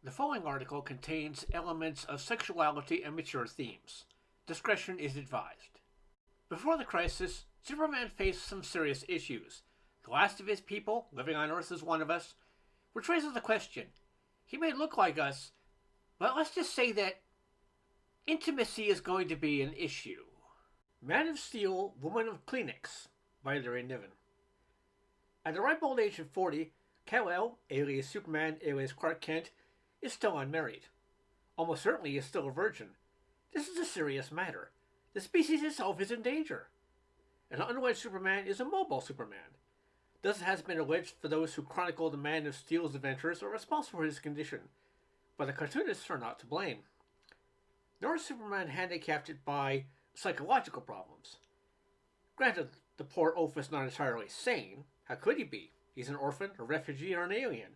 The following article contains elements of sexuality and mature themes. Discretion is advised. Before the crisis, Superman faced some serious issues. The last of his people, living on Earth as one of us, which raises the question. He may look like us, but let's just say that intimacy is going to be an issue. Man of Steel, Woman of Kleenex by Larry Niven. At the ripe old age of 40, Kal-El, alias Superman, alias Clark Kent, is still unmarried. Almost certainly he is still a virgin. This is a serious matter. The species itself is in danger. An unwed Superman is a mobile Superman. Thus it has been alleged for those who chronicle the Man of Steel's adventures are responsible for his condition, but the cartoonists are not to blame. Nor is Superman handicapped by psychological problems. Granted, the poor oaf is not entirely sane. How could he be? He's an orphan, a refugee, or an alien.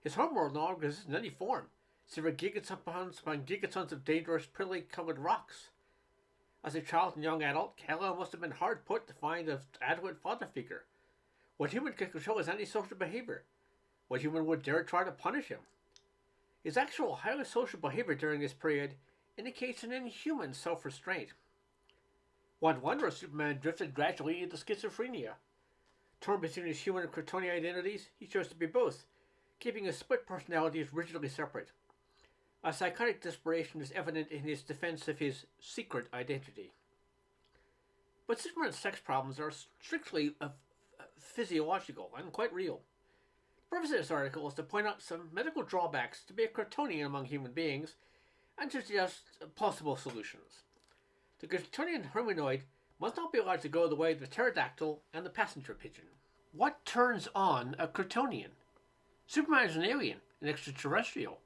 His homeworld no longer exists in any form, several gigatons upon gigatons of dangerous, pearly-colored rocks. As a child and young adult, Kal-El must have been hard put to find an adequate father figure. What human could control his antisocial behavior? What human would dare try to punish him? His actual highly social behavior during this period indicates an inhuman self-restraint. One wonder if Superman drifted gradually into schizophrenia. Torn between his human and Kryptonian identities, he chose to be both, keeping his split personalities rigidly separate. A psychotic desperation is evident in his defense of his secret identity. But Superman's sex problems are strictly physiological and quite real. The purpose of this article is to point out some medical drawbacks to be a Kryptonian among human beings and to suggest possible solutions. The Kryptonian humanoid must not be allowed to go the way of the pterodactyl and the passenger pigeon. What turns on a Kryptonian? Superman is an alien, an extraterrestrial.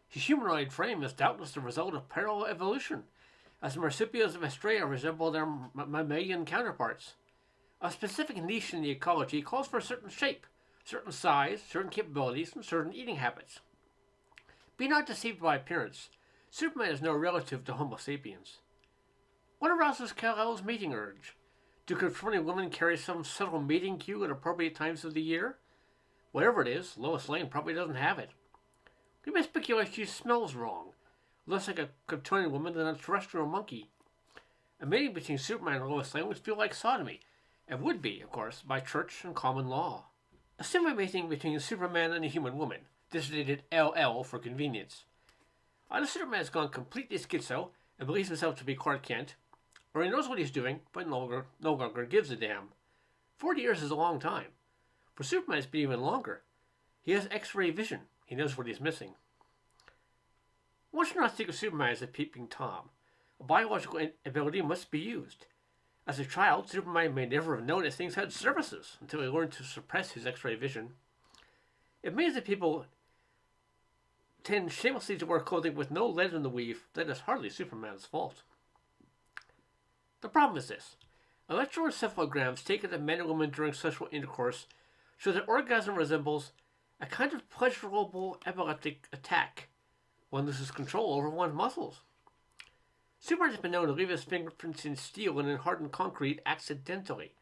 His humanoid frame is doubtless the result of parallel evolution, as the marsupials of Australia resemble their mammalian counterparts. A specific niche in the ecology calls for a certain shape, certain size, certain capabilities, and certain eating habits. Be not deceived by appearance. Superman is no relative to Homo sapiens. What arouses Kal-El's mating urge? Do Kryptonian women carry some subtle mating cue at appropriate times of the year? Whatever it is, Lois Lane probably doesn't have it. We may speculate she smells wrong, less like a Kryptonian woman than a terrestrial monkey. A mating between Superman and Lois Lane would feel like sodomy, and would be, of course, by church and common law. A similar mating between Superman and a human woman, designated LL for convenience. Either Superman has gone completely schizo and believes himself to be Clark Kent, or he knows what he's doing, but no longer gives a damn. 40 years is a long time. For Superman, it's been even longer. He has X-ray vision. He knows what he's missing. One should not think of Superman as a peeping Tom. A biological ability must be used. As a child, Superman may never have known that things had surfaces until he learned to suppress his X-ray vision. It means that people tend shamelessly to wear clothing with no lead in the weave. That is hardly Superman's fault. The problem is this. Electroencephalograms taken of men and women during sexual intercourse show that orgasm resembles a kind of pleasurable epileptic attack. One loses control over one's muscles. Superman has been known to leave his fingerprints in steel and in hardened concrete accidentally.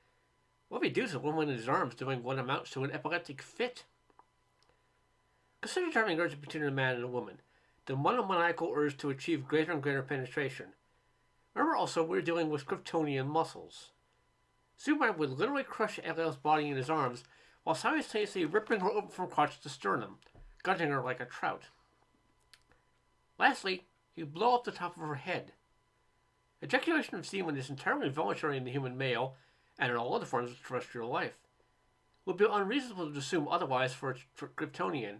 What if he does a woman in his arms during what amounts to an epileptic fit? Consider driving urge between a man and a woman, the monomaniacal urge to achieve greater and greater penetration. Remember also we're dealing with Kryptonian muscles. Superman would literally crush LL's body in his arms while simultaneously ripping her open from crotch to sternum, gutting her like a trout. Lastly, he'd blow up the top of her head. Ejaculation of semen is entirely voluntary in the human male and in all other forms of terrestrial life. It would be unreasonable to assume otherwise for a Kryptonian,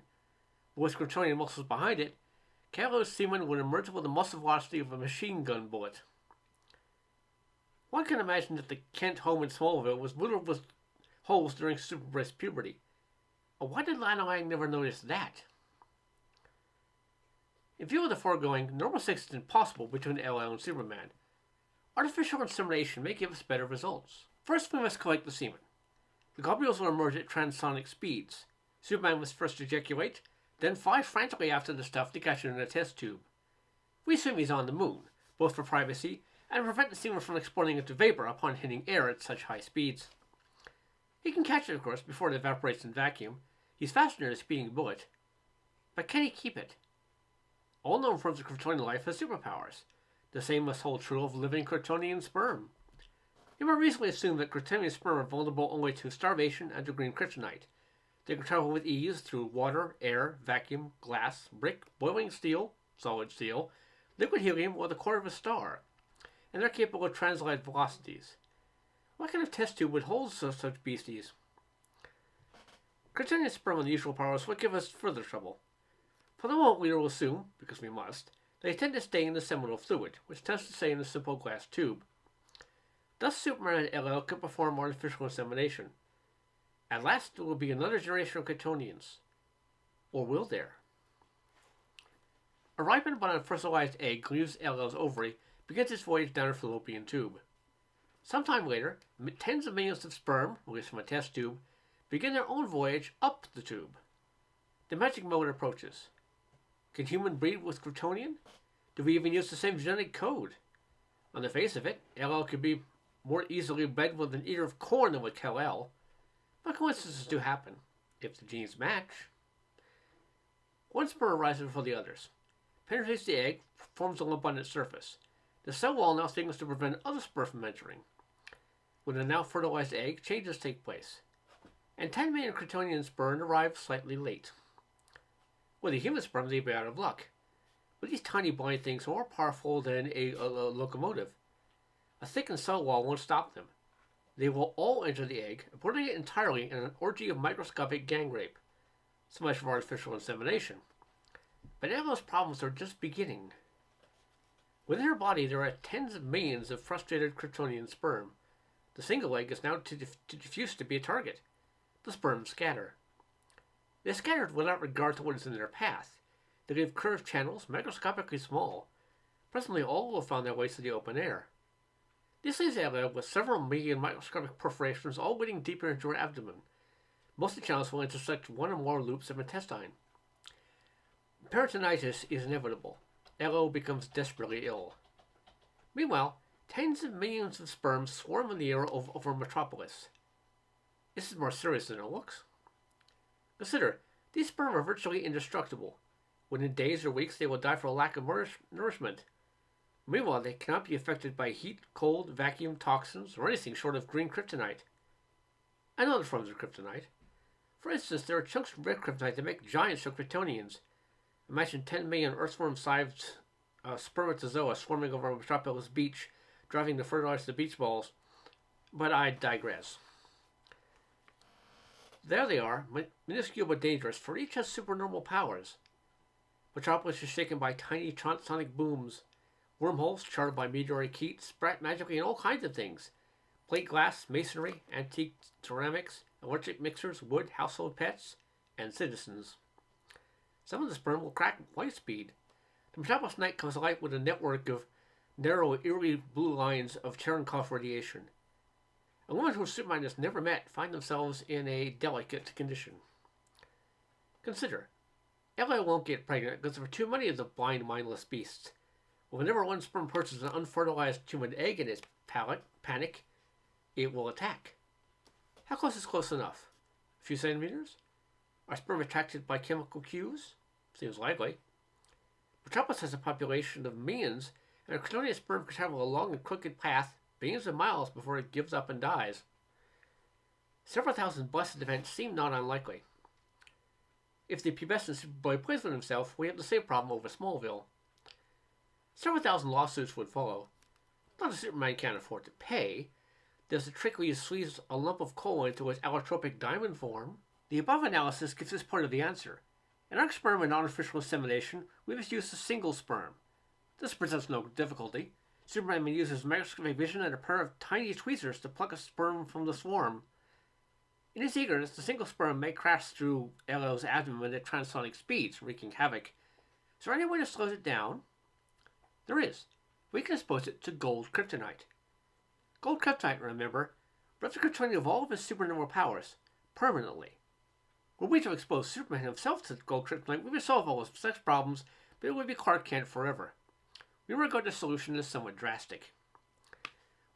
but with Kryptonian muscles behind it, Kal-El's semen would emerge with the muscle velocity of a machine gun bullet. One can imagine that the Kent home in Smallville was littered with holes during Superboy's puberty. Why did Lana Lang never notice that? In view of the foregoing, normal sex is impossible between LL and Superman. Artificial insemination may give us better results. First, we must collect the semen. The globules will emerge at transonic speeds. Superman must first ejaculate, then fly frantically after the stuff to catch it in a test tube. We assume he's on the moon, both for privacy and to prevent the semen from exploding into vapor upon hitting air at such high speeds. He can catch it, of course, before it evaporates in vacuum. He's faster than a speeding bullet. But can he keep it? All known forms of Kryptonian life have superpowers. The same must hold true of living Kryptonian sperm. It more recently assumed that Kryptonian sperm are vulnerable only to starvation and to green kryptonite. They can travel with ease through water, air, vacuum, glass, brick, boiling steel, solid steel, liquid helium, or the core of a star, and they're capable of translight velocities. What kind of test tube would hold such beasties? Kryptonian sperm unusual powers would give us further trouble. For the moment, we will assume, because we must, they tend to stay in the seminal fluid, which tends to stay in a simple glass tube. Thus, Superman and LL can perform artificial insemination. At last, there will be another generation of Kryptonians. Or will there? A ripened but unfertilized egg leaves LL's ovary, begins its voyage down a fallopian tube. Sometime later, tens of millions of sperm, released from a test tube, begin their own voyage up the tube. The magic moment approaches. Can human breed with Kryptonian? Do we even use the same genetic code? On the face of it, LL could be more easily bred with an eater of corn than with Kal-El. But coincidences do happen, if the genes match. One sperm arises before the others, penetrates the egg, forms a lump on its surface. The cell wall now signals to prevent other sperm from entering. When the now fertilized egg, changes take place, and 10 million Kryptonian sperm arrive slightly late. With a human sperm, they'd be out of luck. But these tiny blind things are more powerful than a locomotive. A thickened cell wall won't stop them. They will all enter the egg, putting it entirely in an orgy of microscopic gang rape. So much for artificial insemination. But Ella's problems are just beginning. Within her body, there are tens of millions of frustrated Kryptonian sperm. The single egg is now too diffuse to be a target. The sperm scatter. They scattered without regard to what is in their path. They leave curved channels, microscopically small. Presently, all will have found their way to the open air. This leaves Ella with several million microscopic perforations all leading deeper into her abdomen. Most of the channels will intersect one or more loops of intestine. Peritonitis is inevitable. Ella becomes desperately ill. Meanwhile, tens of millions of sperm swarm in the air over Metropolis. This is more serious than it looks. Consider, these sperm are virtually indestructible. Within days or weeks, they will die for lack of nourishment. Meanwhile, they cannot be affected by heat, cold, vacuum, toxins, or anything short of green kryptonite. And other forms of kryptonite. For instance, there are chunks of red kryptonite that make giants of Kryptonians. Imagine 10 million earthworm-sized spermatozoa swarming over Metropolis Beach, driving to fertilize the beach balls. But I digress. There they are, minuscule but dangerous, for each has supernormal powers. Metropolis is shaken by tiny sonic booms. Wormholes, charted by meteoric heat, sprout magically in all kinds of things. Plate glass, masonry, antique ceramics, electric mixers, wood, household pets, and citizens. Some of the sperm will crack light speed. The Metropolis night comes alight with a network of narrow, eerie blue lines of Cherenkov radiation. And women who Superman has never met find themselves in a delicate condition. Consider, Ella won't get pregnant because there are too many of the blind, mindless beasts. Whenever one sperm perches an unfertilized human egg in its panic, it will attack. How close is close enough? A few centimeters? Are sperm attracted by chemical cues? Seems likely. Metropolis has a population of millions, and a Kryptonian sperm could travel a long and crooked path billions of miles before it gives up and dies. Several thousand blessed events seem not unlikely. If the pubescent Superboy plays with himself, we have the same problem over Smallville. Several thousand lawsuits would follow. Not that Superman can't afford to pay. There's a trick where he squeezes a lump of coal into its allotropic diamond form. The above analysis gives us part of the answer. In our experiment in artificial insemination, we must use a single sperm. This presents no difficulty. Superman uses microscopic vision and a pair of tiny tweezers to pluck a sperm from the swarm. In his eagerness, the single sperm may crash through LL's abdomen at transonic speeds, wreaking havoc. Is there any way to slow it down? There is. We can expose it to gold kryptonite. Gold kryptonite, remember, robs the Kryptonian of all of his supernormal powers, permanently. Were we to expose Superman himself to gold kryptonite, we would solve all his sex problems, but it would be Clark Kent forever. We regard this solution as somewhat drastic.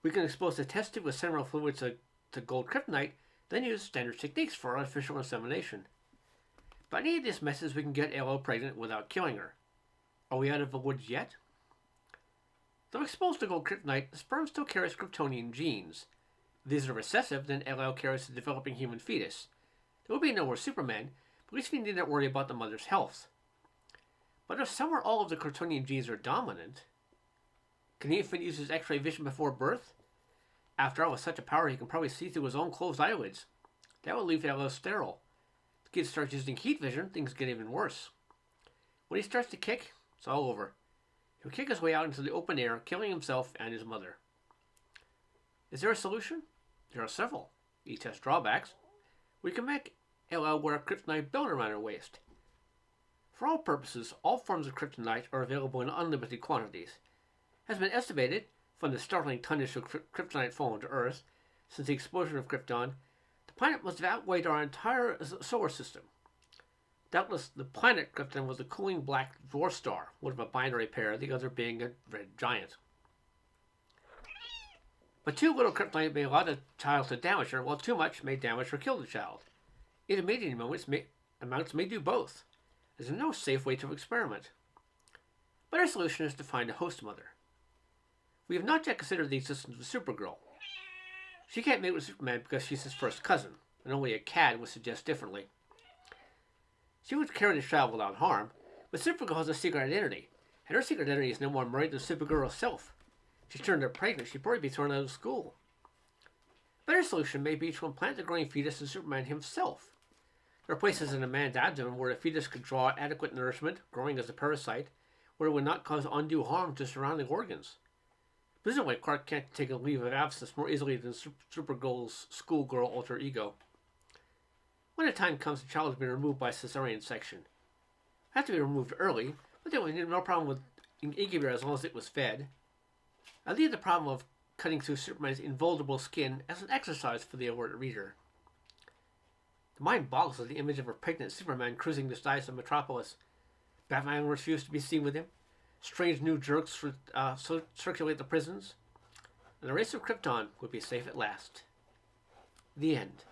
We can expose the test tube with seminal fluid to gold kryptonite, then use standard techniques for artificial insemination. By any of these methods, we can get LL pregnant without killing her. Are we out of the woods yet? Though exposed to gold kryptonite, the sperm still carries Kryptonian genes. If these are recessive, then LL carries a developing human fetus. There will be no more Superman, but at least we need not worry about the mother's health. But if some or all of the Kryptonian genes are dominant, can the infant use his X-ray vision before birth? After all, with such a power, he can probably see through his own closed eyelids. That would leave LL sterile. If the kid starts using heat vision, things get even worse. When he starts to kick, it's all over. He'll kick his way out into the open air, killing himself and his mother. Is there a solution? There are several. Each has drawbacks. We can make LL wear a kryptonite belt around her waist. For all purposes, all forms of kryptonite are available in unlimited quantities. It has been estimated, from the startling tonnage of kryptonite fallen to Earth, since the explosion of Krypton, the planet must have outweighed our entire solar system. Doubtless, the planet Krypton was a cooling black dwarf star, one of a binary pair, the other being a red giant. But too little kryptonite may allow the child to damage her, while too much may damage or kill the child. Intermediate amounts may do both. There's no safe way to experiment. But our solution is to find a host mother. We have not yet considered the existence of Supergirl. She can't mate with Superman because she's his first cousin, and only a cad would suggest differently. She would carry the child without harm, but Supergirl has a secret identity, and her secret identity is no more married than Supergirl herself. If she turned her pregnant, she'd probably be thrown out of school. A better solution may be to implant the growing fetus in Superman himself. There are places in a man's abdomen where the fetus could draw adequate nourishment, growing as a parasite, where it would not cause undue harm to surrounding organs. Presumably, Clark can't take a leave of absence more easily than Supergirl's schoolgirl alter ego. When the time comes, the child will be removed by cesarean section. It have to be removed early, but there would be no problem with incubator as long as it was fed. I leave the problem of cutting through Superman's invulnerable skin as an exercise for the alert reader. The mind boggles at the image of a pregnant Superman cruising the skies of Metropolis. Batman refused to be seen with him. Strange new jerks circulate the prisons. And the race of Krypton would be safe at last. The end.